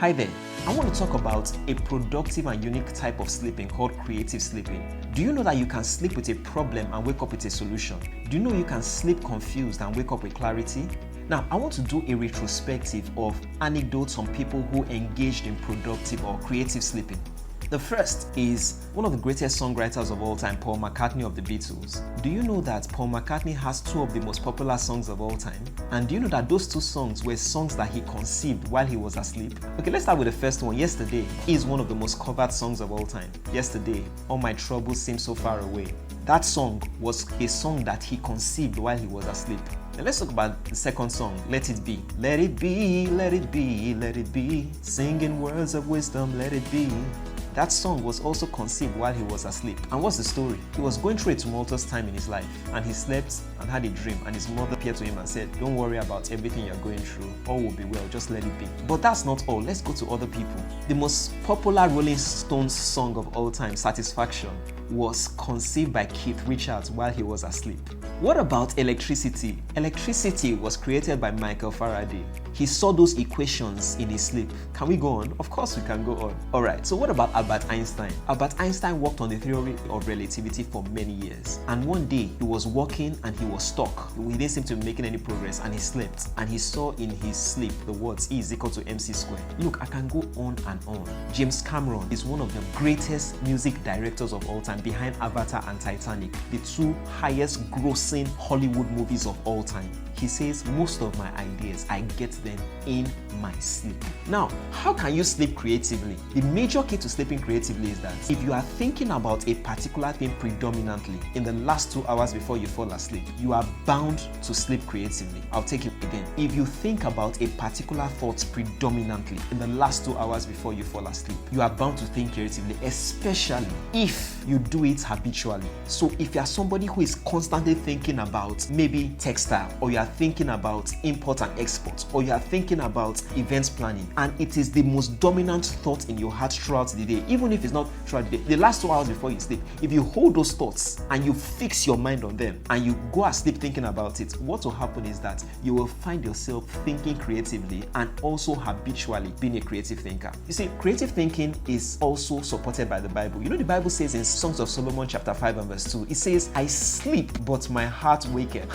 Hi there, I want to talk about a productive and unique type of sleeping called creative sleeping. Do you know that you can sleep with a problem and wake up with a solution? Do you know you can sleep confused and wake up with clarity? Now, I want to do a retrospective of anecdotes on people who engaged in productive or creative sleeping. The first is one of the greatest songwriters of all time, Paul McCartney of the Beatles. Do you know that Paul McCartney has two of the most popular songs of all time? And do you know that those two songs were songs that he conceived while he was asleep? Okay, let's start with the first one. Yesterday is one of the most covered songs of all time. Yesterday, all my troubles seem so far away. That song was a song that he conceived while he was asleep. Now let's talk about the second song, Let It Be. Let it be, let it be, let it be. Singing words of wisdom, let it be. That song was also conceived while he was asleep. And what's the story? He was going through a tumultuous time in his life, and he slept and had a dream, and his mother appeared to him and said, "Don't worry about everything you're going through, all will be well, just let it be." But that's not all. Let's go to other people. The most popular Rolling Stones song of all time, Satisfaction, was conceived by Keith Richards while he was asleep. What about electricity? Electricity was created by Michael Faraday. He saw those equations in his sleep. Can we go on? Of course we can go on. Alright, so what about Albert Einstein? Albert Einstein worked on the theory of relativity for many years. And one day he was walking and he was stuck. He didn't seem to be making any progress and he slept. And he saw in his sleep the words E is equal to mc squared. Look, I can go on and on. James Cameron is one of the greatest music directors of all time, behind Avatar and Titanic, the two highest grossing Hollywood movies of all time. He says, most of my ideas, I get them in my sleep. Now, how can you sleep creatively? The major key to sleeping creatively is that if you are thinking about a particular thing predominantly in the last 2 hours before you fall asleep, you are bound to sleep creatively. I'll take it again. If you think about a particular thought predominantly in the last 2 hours before you fall asleep, you are bound to think creatively, especially if you do it habitually. So if you are somebody who is constantly thinking about maybe textile, or you are thinking about import and export, or you are thinking about events planning, and it is the most dominant thought in your heart throughout the day, even if it's not throughout the day, the last 2 hours before you sleep, if you hold those thoughts and you fix your mind on them and you go asleep thinking about it, what will happen is that you will find yourself thinking creatively and also habitually being a creative thinker. You see, creative thinking is also supported by the Bible. You know, the Bible says in Songs of Solomon chapter 5 and verse 2, it says, I sleep, but my heart waketh.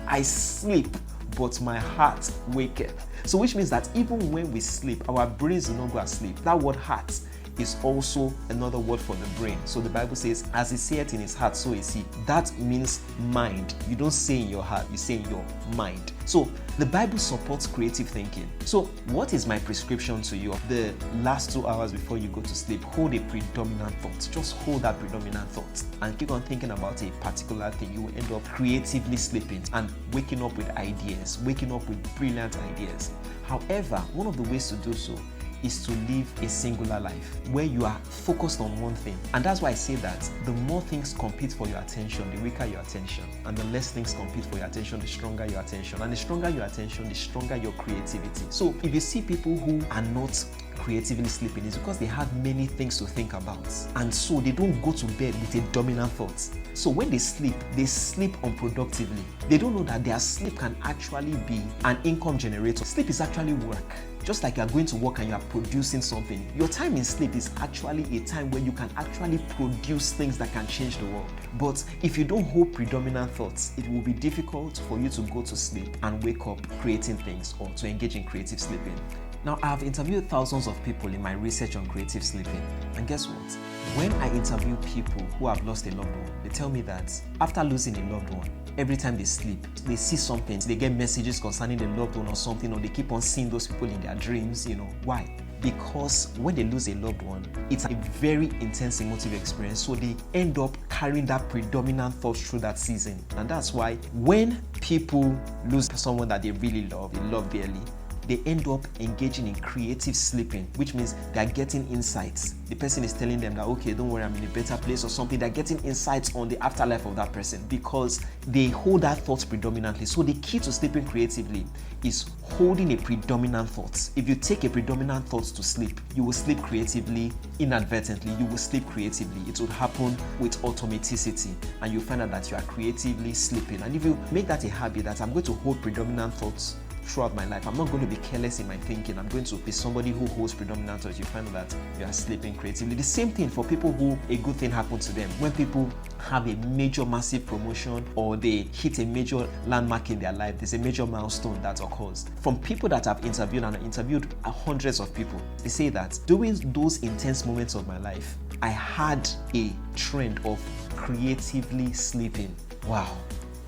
I sleep, but my heart waketh. So which means that even when we sleep, our brains do not go asleep. That word heart is also another word for the brain. So the Bible says, as he saith in his heart, so is he. That means mind. You don't say in your heart, you say in your mind. So the Bible supports creative thinking. So what is my prescription to you? The last 2 hours before you go to sleep, hold a predominant thought. Just hold that predominant thought and keep on thinking about a particular thing. You will end up creatively sleeping and waking up with ideas, waking up with brilliant ideas. However, one of the ways to do so is to live a singular life where you are focused on one thing. And that's why I say that the more things compete for your attention, the weaker your attention. And the less things compete for your attention, the stronger your attention. And the stronger your attention, the stronger your creativity. So if you see people who are not creatively sleeping, it's because they have many things to think about. And so they don't go to bed with a dominant thought. So when they sleep unproductively. They don't know that their sleep can actually be an income generator. Sleep is actually work. Just like you are going to work and you are producing something, your time in sleep is actually a time where you can actually produce things that can change the world. But if you don't hold predominant thoughts, it will be difficult for you to go to sleep and wake up creating things or to engage in creative sleeping. Now, I've interviewed thousands of people in my research on creative sleeping. And guess what? When I interview people who have lost a loved one, they tell me that after losing a loved one, every time they sleep, they see something, they get messages concerning the loved one or something, or they keep on seeing those people in their dreams. Why? Because when they lose a loved one, it's a very intense emotive experience. So they end up carrying that predominant thought through that season. And that's why when people lose someone that they really love, they love dearly, they end up engaging in creative sleeping, which means they're getting insights. The person is telling them that, okay, don't worry, I'm in a better place or something. They're getting insights on the afterlife of that person because they hold that thought predominantly. So the key to sleeping creatively is holding a predominant thought. If you take a predominant thought to sleep, you will sleep creatively inadvertently. You will sleep creatively. It will happen with automaticity, and you'll find out that you are creatively sleeping. And if you make that a habit, that I'm going to hold predominant thoughts throughout my life. I'm not going to be careless in my thinking. I'm going to be somebody who holds predominant thoughts. You find that you are sleeping creatively. The same thing for people who a good thing happens to them. When people have a major massive promotion or they hit a major landmark in their life, there's a major milestone that occurs. From people that I've interviewed, and I interviewed hundreds of people, they say that during those intense moments of my life, I had a trend of creatively sleeping. Wow.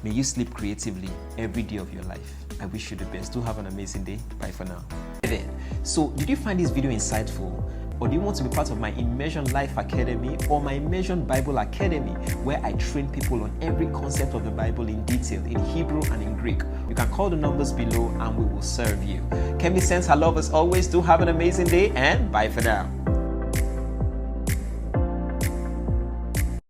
May you sleep creatively every day of your life. I wish you the best. Do have an amazing day. Bye for now. So, did you find this video insightful? Or do you want to be part of my Immersion Life Academy or my Immersion Bible Academy, where I train people on every concept of the Bible in detail, in Hebrew and in Greek? You can call the numbers below and we will serve you. Kemi sends her love as always. Do have an amazing day and bye for now.